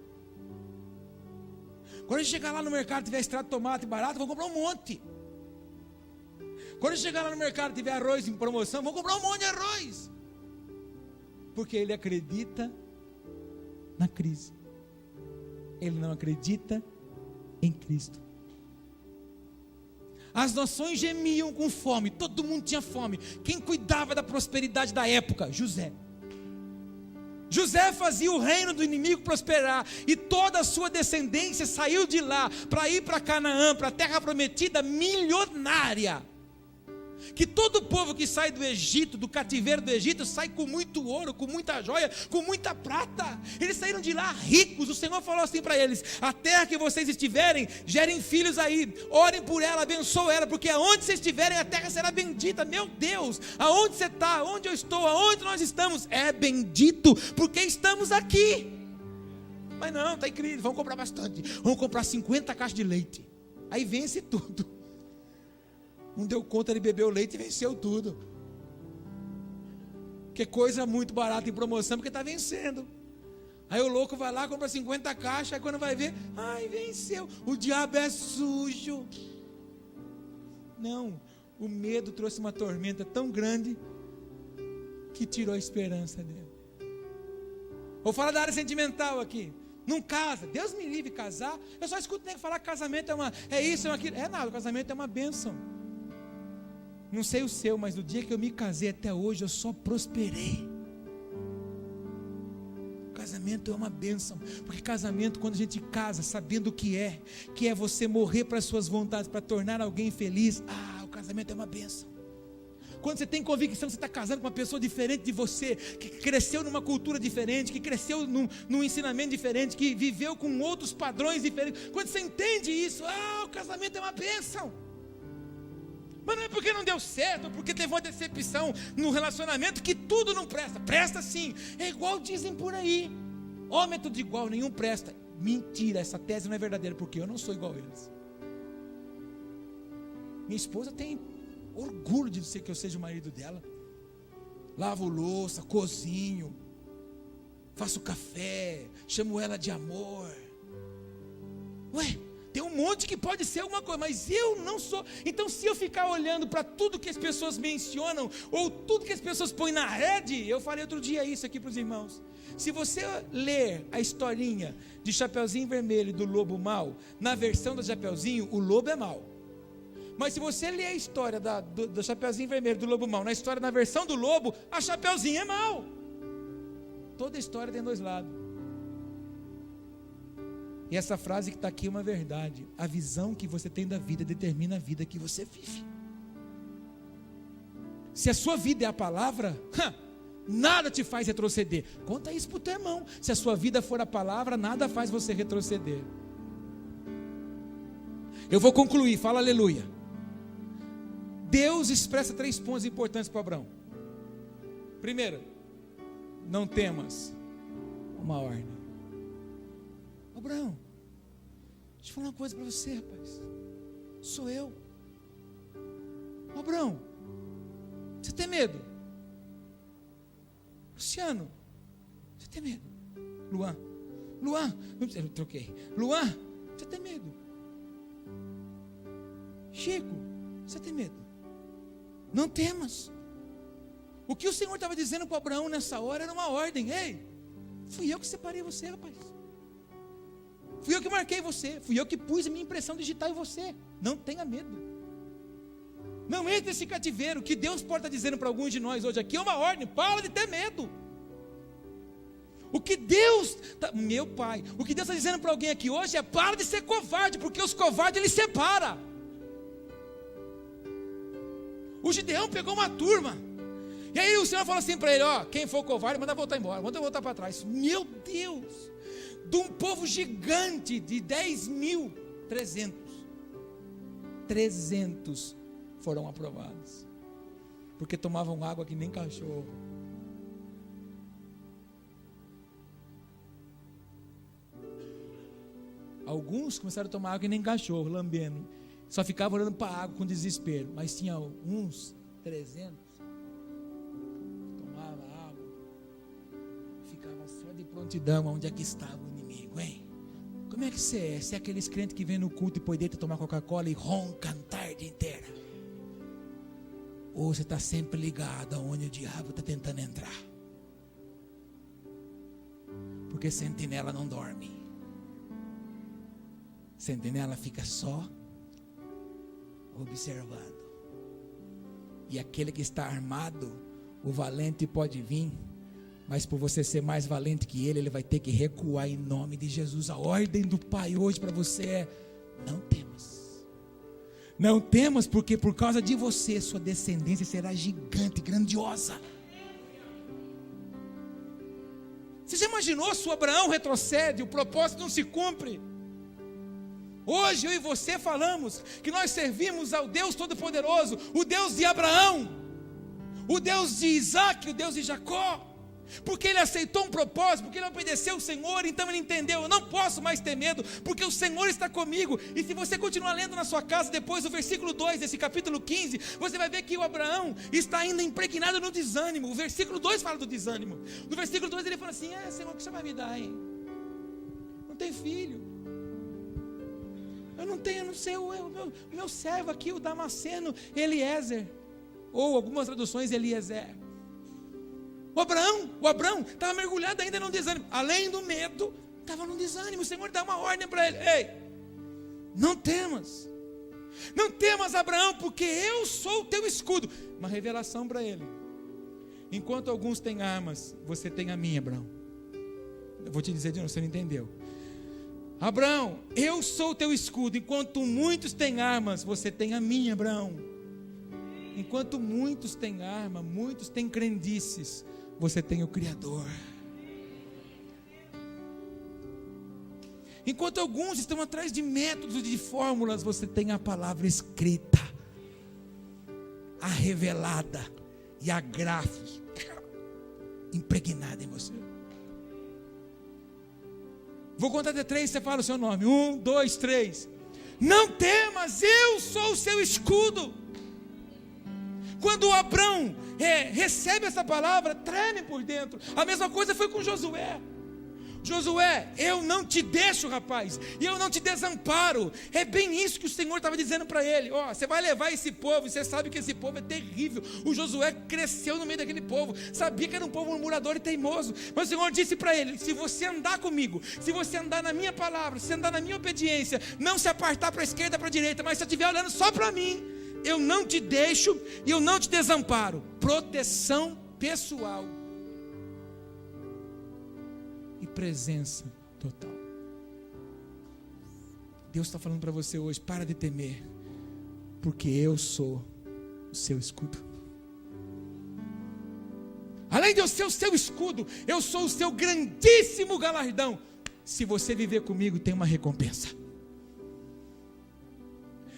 Quando a gente chegar lá no mercado e tiver extrato de tomate barato, vamos comprar um monte. Quando a gente chegar lá no mercado e tiver arroz em promoção, vamos comprar um monte de arroz. Porque ele acredita na crise. Ele não acredita em Cristo. As nações gemiam com fome, todo mundo tinha fome. Quem cuidava da prosperidade da época? José. José fazia o reino do inimigo prosperar, e toda a sua descendência saiu de lá para ir para Canaã, para a terra prometida, milionária. Que todo povo que sai do Egito, do cativeiro do Egito, sai com muito ouro, com muita joia, com muita prata. Eles saíram de lá ricos. O Senhor falou assim para eles: a terra que vocês estiverem, gerem filhos aí, orem por ela, abençoem ela, porque aonde vocês estiverem, a terra será bendita. Meu Deus, aonde você está, aonde eu estou, aonde nós estamos, é bendito, porque estamos aqui. Mas não, está em crise, vamos comprar bastante, vamos comprar 50 caixas de leite, aí vence tudo. Não deu conta de beber o leite e venceu tudo. Que coisa muito barata em promoção, porque está vencendo. Aí o louco vai lá, compra 50 caixas, aí quando vai ver, ai, venceu. O diabo é sujo. Não, o medo trouxe uma tormenta tão grande que tirou a esperança dele. Vou falar da área sentimental aqui. Não casa, Deus me livre casar. Eu só escuto nem falar que casamento é isso, é aquilo. É nada, o casamento é uma bênção. Não sei o seu, mas do dia que eu me casei até hoje, eu só prosperei. Casamento é uma bênção, porque casamento, quando a gente casa, sabendo o que é você morrer para as suas vontades, para tornar alguém feliz, o casamento é uma bênção. Quando você tem convicção que você está casando com uma pessoa diferente de você, que cresceu numa cultura diferente, que cresceu num ensinamento diferente, que viveu com outros padrões diferentes, quando você entende isso, o casamento é uma bênção. Mas não é porque não deu certo, ou porque teve uma decepção no relacionamento, que tudo não presta. Presta sim, é igual dizem por aí. Homem é tudo igual, nenhum presta. Mentira, essa tese não é verdadeira, porque eu não sou igual a eles. Minha esposa tem orgulho de dizer que eu seja o marido dela. Lavo louça, cozinho, faço café, chamo ela de amor. Ué, tem um monte que pode ser alguma coisa, mas eu não sou. Então, se eu ficar olhando para tudo que as pessoas mencionam, ou tudo que as pessoas põem na rede, eu falei outro dia isso aqui para os irmãos. Se você ler a historinha de Chapeuzinho Vermelho e do Lobo Mau, na versão do Chapeuzinho, o lobo é mau. Mas se você ler a história do Chapeuzinho Vermelho e do Lobo Mau, na versão do lobo, a Chapeuzinho é mau. Toda a história tem dois lados. E essa frase que está aqui é uma verdade. A visão que você tem da vida determina a vida que você vive. Se a sua vida é a palavra, nada te faz retroceder. Conta isso para o teu irmão. Se a sua vida for a palavra, nada faz você retroceder. Eu vou concluir, fala aleluia. Deus expressa 3 pontos importantes para Abraão. Primeiro, não temas, uma ordem. Abraão, deixa eu falar uma coisa para você, rapaz. Sou eu. Abraão, você tem medo? Luciano, você tem medo? Luan, eu troquei. Luan, você tem medo? Chico, você tem medo? Não temas. O que o Senhor estava dizendo para Abraão nessa hora era uma ordem. Ei, fui eu que separei você, rapaz. Fui eu que marquei você. Fui eu que pus a minha impressão digital em você. Não tenha medo. Não entre nesse cativeiro. O que Deus pode estar dizendo para alguns de nós hoje aqui é uma ordem. Para de ter medo. O que Deus, meu pai, o que Deus está dizendo para alguém aqui hoje é: para de ser covarde, porque os covardes Ele separa. O Gideão pegou uma turma, e aí o Senhor falou assim para ele: ó, quem for covarde, manda voltar embora, manda voltar para trás. Meu Deus, de um povo gigante de 10.000, 300 foram aprovados, porque tomavam água que nem cachorro. Alguns começaram a tomar água que nem cachorro, lambendo. Só ficavam olhando para a água com desespero. Mas tinha uns 300 tomava água, ficava só de prontidão. Onde é que estava o inimigo, hein? Como é que você é? Você é aqueles crentes que vem no culto e depois deita tomar Coca-Cola e ronca a tarde inteira? Ou você está sempre ligado aonde o diabo está tentando entrar? Porque sentinela não dorme. Sentinela fica só observando. E aquele que está armado, o valente pode vir, mas por você ser mais valente que ele vai ter que recuar em nome de Jesus. A ordem do Pai hoje para você é: não temas. Não temas, porque por causa de você, sua descendência será gigante, grandiosa. Você já imaginou se o Abraão retrocede, o propósito não se cumpre? Hoje eu e você falamos que nós servimos ao Deus Todo-Poderoso, o Deus de Abraão, o Deus de Isaac, o Deus de Jacó, porque ele aceitou um propósito, porque ele obedeceu o Senhor. Então ele entendeu: eu não posso mais ter medo, porque o Senhor está comigo. E se você continuar lendo na sua casa depois o versículo 2 desse capítulo 15, você vai ver que o Abraão está ainda impregnado no desânimo. O versículo 2 fala do desânimo. No versículo 2 ele fala assim: Senhor, o que você vai me dar, hein? Não tem filho. Eu não sei, o meu servo aqui, o Damasceno, Eliezer, ou algumas traduções, Eliezer. O Abraão estava mergulhado ainda num desânimo, além do medo, estava num desânimo. O Senhor dá uma ordem para ele: ei, não temas, Abraão, porque eu sou o teu escudo. Uma revelação para ele: enquanto alguns têm armas, você tem a minha, Abraão. Eu vou te dizer de novo, você não entendeu. Abraão, eu sou o teu escudo. Enquanto muitos têm armas, você tem a minha, Abraão. Enquanto muitos têm arma, muitos têm crendices, você tem o Criador. Enquanto alguns estão atrás de métodos, de fórmulas, você tem a palavra escrita, a revelada e a gráfica impregnada em você. Vou contar até 3, você fala o seu nome. 1, 2, 3. Não temas, eu sou o seu escudo. Quando Abraão recebe essa palavra, treme por dentro. A mesma coisa foi com Josué. Josué, eu não te deixo, rapaz, e eu não te desamparo. É bem isso que o Senhor estava dizendo para ele. Ó, você vai levar esse povo, e você sabe que esse povo é terrível. O Josué cresceu no meio daquele povo, sabia que era um povo murmurador e teimoso, mas o Senhor disse para ele: se você andar comigo, se você andar na minha palavra, se andar na minha obediência, não se apartar para a esquerda, para a direita, mas se você estiver olhando só para mim, eu não te deixo e eu não te desamparo. Proteção pessoal e presença total. Deus está falando para você hoje: para de temer, porque eu sou o seu escudo. Além de eu ser o seu escudo, eu sou o seu grandíssimo galardão. Se você viver comigo, tem uma recompensa.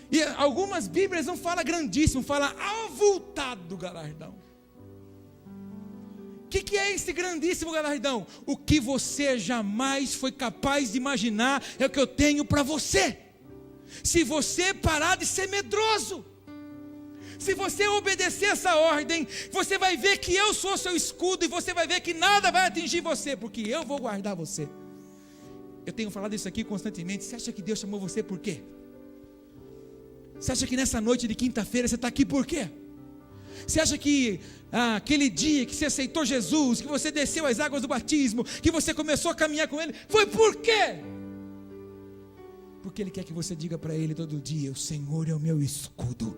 E algumas Bíblias não falam grandíssimo, falam avultado galardão. O que é esse grandíssimo galardão? O que você jamais foi capaz de imaginar é o que eu tenho para você. Se você parar de ser medroso, se você obedecer essa ordem, você vai ver que eu sou seu escudo, e você vai ver que nada vai atingir você, porque eu vou guardar você. Eu tenho falado isso aqui constantemente. Você acha que Deus chamou você por quê? Você acha que nessa noite de quinta-feira você está aqui por quê? Você acha que aquele dia que você aceitou Jesus, que você desceu as águas do batismo, que você começou a caminhar com Ele, foi por quê? Porque Ele quer que você diga para Ele todo dia: o Senhor é o meu escudo,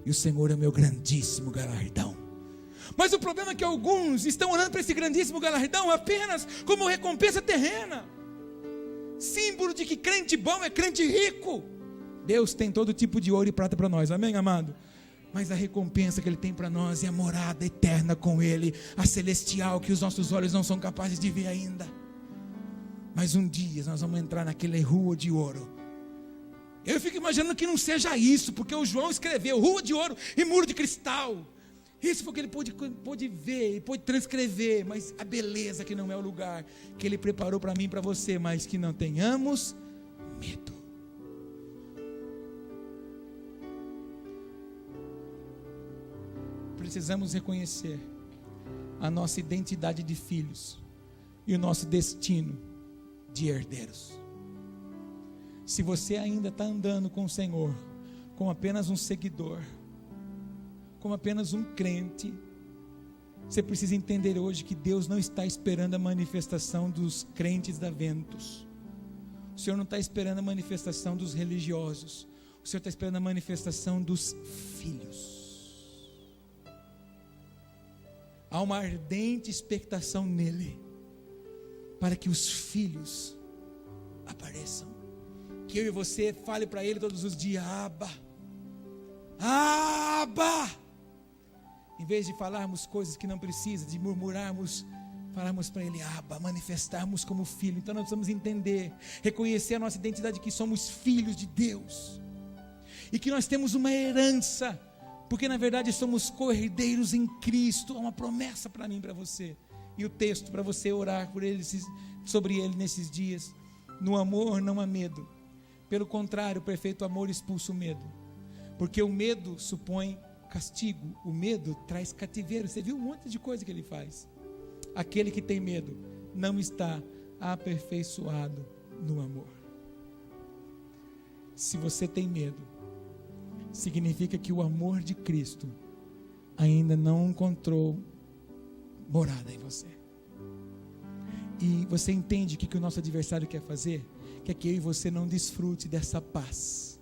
e o Senhor é o meu grandíssimo galardão. Mas o problema é que alguns estão olhando para esse grandíssimo galardão apenas como recompensa terrena, símbolo de que crente bom é crente rico. Deus tem todo tipo de ouro e prata para nós, amém, amado? Mas a recompensa que Ele tem para nós é a morada eterna com Ele, a celestial, que os nossos olhos não são capazes de ver ainda. Mas um dia nós vamos entrar naquela rua de ouro. Eu fico imaginando que não seja isso, porque o João escreveu rua de ouro e muro de cristal. Isso foi o que ele pôde ver, pôde transcrever, mas a beleza que não é o lugar que Ele preparou para mim e para você, mas que não tenhamos medo. Precisamos reconhecer a nossa identidade de filhos e o nosso destino de herdeiros. Se você ainda está andando com o Senhor como apenas um seguidor, como apenas um crente, você precisa entender hoje que Deus não está esperando a manifestação dos crentes da Ventus. O Senhor não está esperando a manifestação dos religiosos. O Senhor está esperando a manifestação dos filhos. Há uma ardente expectação nele, para que os filhos apareçam. Que eu e você fale para Ele todos os dias: Abba, Abba. Em vez de falarmos coisas que não precisa, de murmurarmos, falarmos para Ele: Abba, manifestarmos como filho. Então nós precisamos entender, reconhecer a nossa identidade, que somos filhos de Deus, e que nós temos uma herança, porque na verdade somos co-herdeiros em Cristo. Há uma promessa para mim e para você, e o texto para você orar por ele, sobre ele nesses dias: no amor não há medo, pelo contrário, o perfeito amor expulsa o medo, porque o medo supõe castigo, o medo traz cativeiro. Você viu um monte de coisa que ele faz. Aquele que tem medo não está aperfeiçoado no amor. Se você tem medo, significa que o amor de Cristo ainda não encontrou morada em você. E você entende que o nosso adversário quer fazer? Quer que eu e você não desfrute dessa paz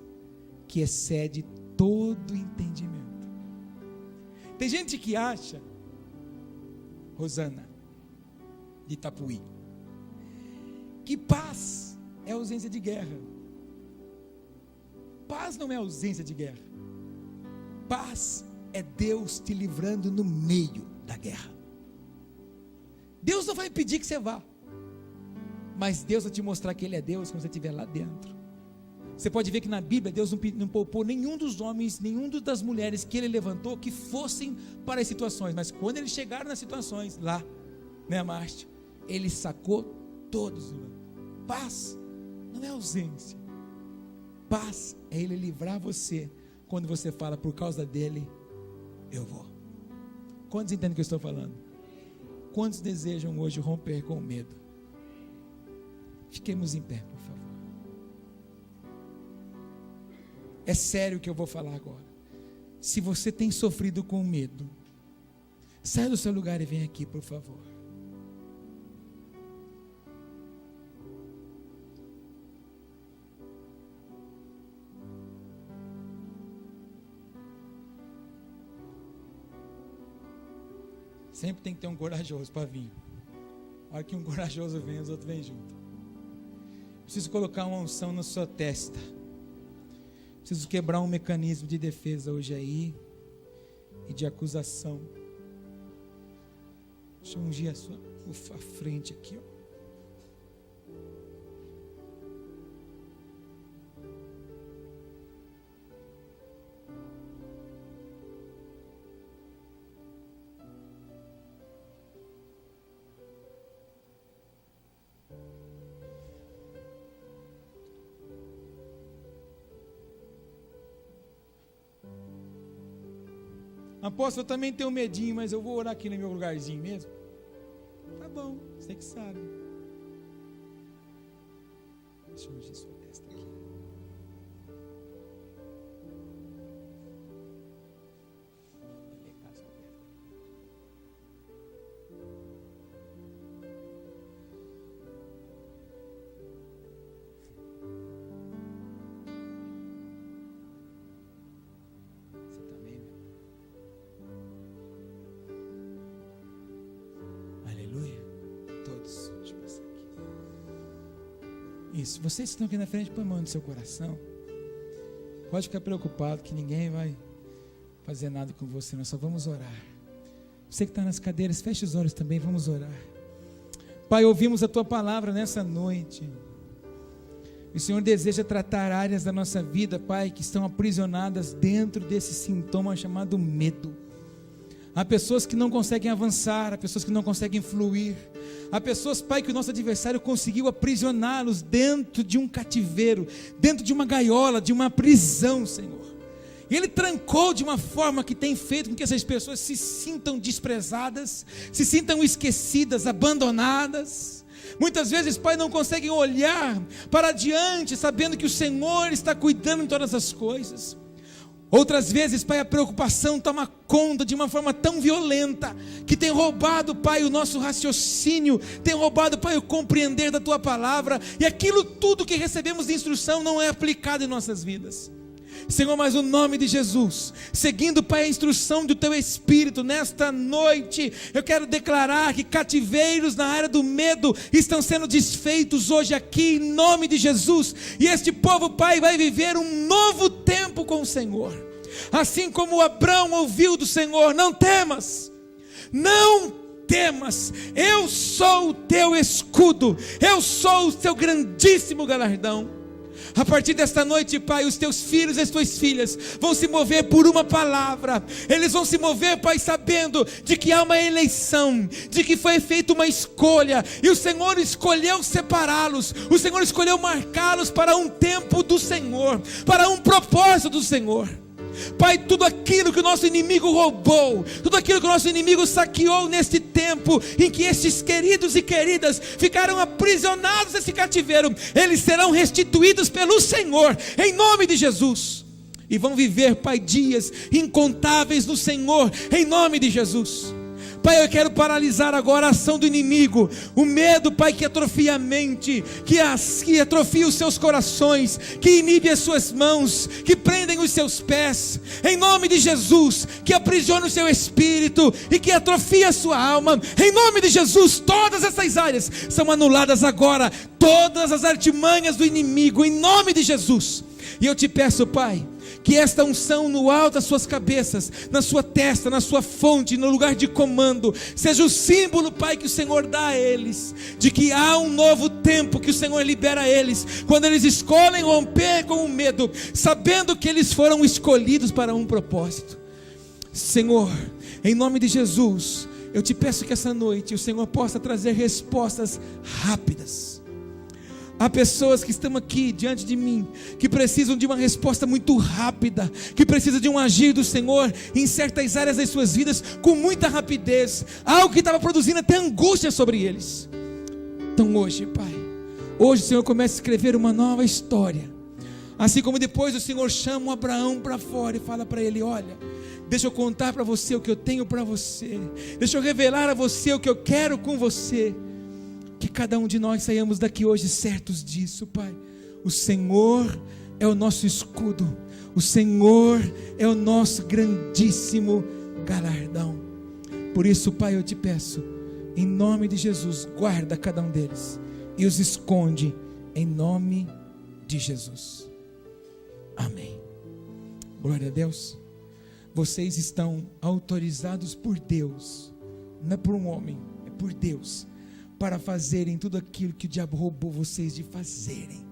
que excede todo entendimento. Tem gente que acha, Rosana de Itapuí, que paz é ausência de guerra. Paz não é ausência de guerra. Paz é Deus te livrando no meio da guerra. Deus não vai impedir que você vá, mas Deus vai te mostrar que Ele é Deus quando você estiver lá dentro. Você pode ver que na Bíblia Deus não poupou nenhum dos homens, nenhum das mulheres que Ele levantou que fossem para as situações, mas quando eles chegaram nas situações lá, né, Márcio, Ele sacou todos. Paz não é ausência. Paz é Ele livrar você quando você fala: por causa dEle eu vou. Quantos entendem o que eu estou falando? Quantos desejam hoje romper com o medo? Fiquemos em pé, por favor. É sério o que eu vou falar agora. Se você tem sofrido com medo, saia do seu lugar e vem aqui, por favor. Sempre tem que ter um corajoso para vir. A hora que um corajoso vem, os outros vêm junto. Preciso colocar uma unção na sua testa. Preciso quebrar um mecanismo de defesa hoje aí, e de acusação. Deixa eu ungir a frente aqui, ó. Apóstolo, eu também tenho medinho, mas eu vou orar aqui no meu lugarzinho mesmo. Tá bom, você que sabe. Deixa eu ungir sua testa aqui. Você também, meu? Aleluia. Todos. Deixa eu passar aqui. Isso, vocês que estão aqui na frente, põe a mão no seu coração. Pode ficar preocupado que ninguém vai fazer nada com você, nós só vamos orar. Você que está nas cadeiras, feche os olhos também, vamos orar. Pai, ouvimos a Tua palavra nessa noite. O Senhor deseja tratar áreas da nossa vida, Pai, que estão aprisionadas dentro desse sintoma chamado medo. Há pessoas que não conseguem avançar, há pessoas que não conseguem fluir. Há pessoas, Pai, que o nosso adversário conseguiu aprisioná-los dentro de um cativeiro, dentro de uma gaiola, de uma prisão, Senhor. E Ele trancou de uma forma que tem feito com que essas pessoas se sintam desprezadas, se sintam esquecidas, abandonadas. Muitas vezes, Pai, não conseguem olhar para diante, sabendo que o Senhor está cuidando de todas as coisas. Outras vezes, Pai, a preocupação toma conta de uma forma tão violenta, que tem roubado, Pai, o nosso raciocínio, tem roubado, Pai, o compreender da Tua palavra, e aquilo tudo que recebemos de instrução não é aplicado em nossas vidas. Senhor, mas o nome de Jesus, seguindo, Pai, a instrução do Teu Espírito, nesta noite, eu quero declarar que cativeiros na área do medo estão sendo desfeitos hoje aqui, em nome de Jesus, e este povo, Pai, vai viver um novo tempo com o Senhor, assim como Abrão ouviu do Senhor: não temas, não temas, eu sou o teu escudo, eu sou o teu grandíssimo galardão. A partir desta noite, Pai, os teus filhos e as tuas filhas vão se mover por uma palavra. Eles vão se mover, Pai, sabendo de que há uma eleição, de que foi feita uma escolha, e o Senhor escolheu separá-los, o Senhor escolheu marcá-los para um tempo do Senhor, para um propósito do Senhor. Pai, tudo aquilo que o nosso inimigo roubou, tudo aquilo que o nosso inimigo saqueou neste tempo em que estes queridos e queridas ficaram aprisionados nesse cativeiro, eles serão restituídos pelo Senhor, em nome de Jesus, e vão viver, Pai, dias incontáveis no Senhor, em nome de Jesus. Pai, eu quero paralisar agora a ação do inimigo, o medo, Pai, que atrofia a mente, que atrofia os seus corações, que inibe as suas mãos, que prendem os seus pés, em nome de Jesus, que aprisiona o seu espírito e que atrofia a sua alma, em nome de Jesus. Todas essas áreas são anuladas agora, todas as artimanhas do inimigo, em nome de Jesus. E eu te peço, Pai, que esta unção no alto das suas cabeças, na sua testa, na sua fonte, no lugar de comando, seja o símbolo, Pai, que o Senhor dá a eles, de que há um novo tempo que o Senhor libera a eles, quando eles escolhem romper com o medo, sabendo que eles foram escolhidos para um propósito. Senhor, em nome de Jesus, eu te peço que essa noite o Senhor possa trazer respostas rápidas. Há pessoas que estão aqui diante de mim, que precisam de uma resposta muito rápida, que precisam de um agir do Senhor em certas áreas das suas vidas, com muita rapidez, algo que estava produzindo até angústia sobre eles. Então hoje, Pai, hoje o Senhor começa a escrever uma nova história, assim como depois o Senhor chama o Abraão para fora e fala para ele: olha, deixa eu contar para você o que eu tenho para você, deixa eu revelar a você o que eu quero com você. Que cada um de nós saiamos daqui hoje certos disso, Pai. O Senhor é o nosso escudo, o Senhor é o nosso grandíssimo galardão. Por isso, Pai, eu te peço, em nome de Jesus, guarda cada um deles e os esconde, em nome de Jesus. Amém. Glória a Deus. Vocês estão autorizados por Deus, não é por um homem, é por Deus, para fazerem tudo aquilo que o diabo roubou vocês de fazerem.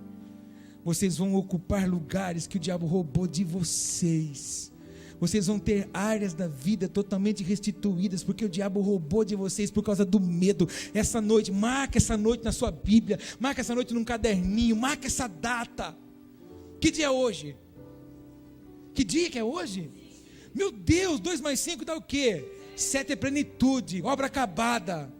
Vocês vão ocupar lugares que o diabo roubou de vocês. Vocês vão ter áreas da vida totalmente restituídas, porque o diabo roubou de vocês por causa do medo. Essa noite, marca essa noite na sua Bíblia, marca essa noite num caderninho, marca essa data. Que dia é hoje? Que dia que é hoje? Meu Deus, 2 mais 5 dá o quê? 7 é plenitude, obra acabada.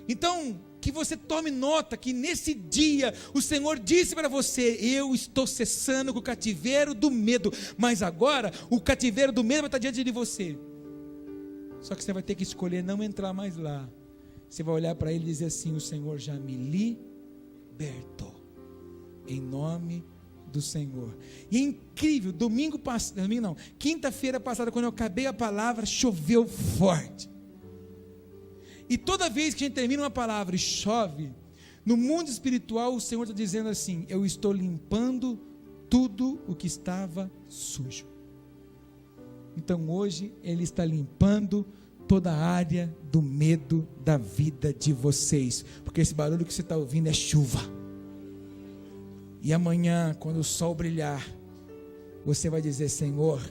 Então, que você tome nota que nesse dia o Senhor disse para você: eu estou cessando com o cativeiro do medo, mas agora o cativeiro do medo vai estar diante de você. Só que você vai ter que escolher não entrar mais lá. Você vai olhar para ele e dizer assim: o Senhor já me libertou, em nome do Senhor. E é incrível, quinta-feira passada, quando eu acabei a palavra, choveu forte. E toda vez que a gente termina uma palavra e chove, no mundo espiritual o Senhor está dizendo assim: eu estou limpando tudo o que estava sujo. Então hoje Ele está limpando toda a área do medo da vida de vocês, porque esse barulho que você está ouvindo é chuva. E amanhã, quando o sol brilhar, você vai dizer: Senhor,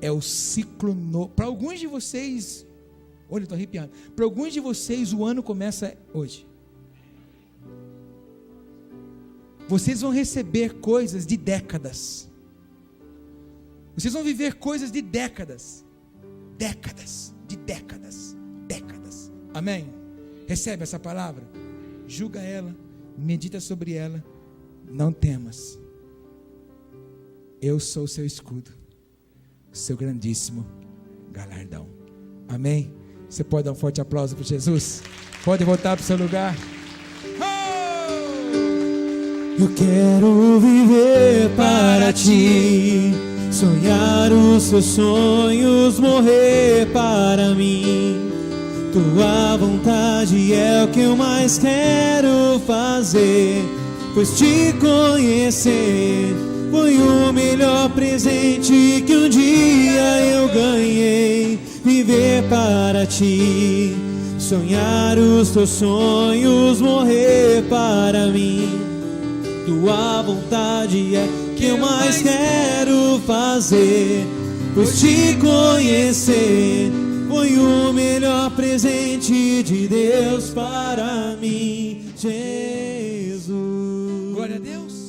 é o ciclo novo. Para alguns de vocês, olha, eu estou arrepiado. Para alguns de vocês, o ano começa hoje. Vocês vão receber coisas de décadas. Vocês vão viver coisas de décadas. Décadas. Amém? Recebe essa palavra? Julga ela. Medita sobre ela. Não temas. Eu sou o seu escudo. Seu grandíssimo galardão. Amém? Você pode dar um forte aplauso para Jesus? Pode voltar para o seu lugar. Eu quero viver para ti, sonhar os seus sonhos, morrer para mim. Tua vontade é o que eu mais quero fazer, pois te conhecer foi o melhor presente que um dia eu ganhei. Viver para ti, sonhar os teus sonhos, morrer para mim. Tua vontade é que eu mais quero fazer, pois te conhecer foi o melhor presente de Deus para mim, Jesus. Glória a Deus.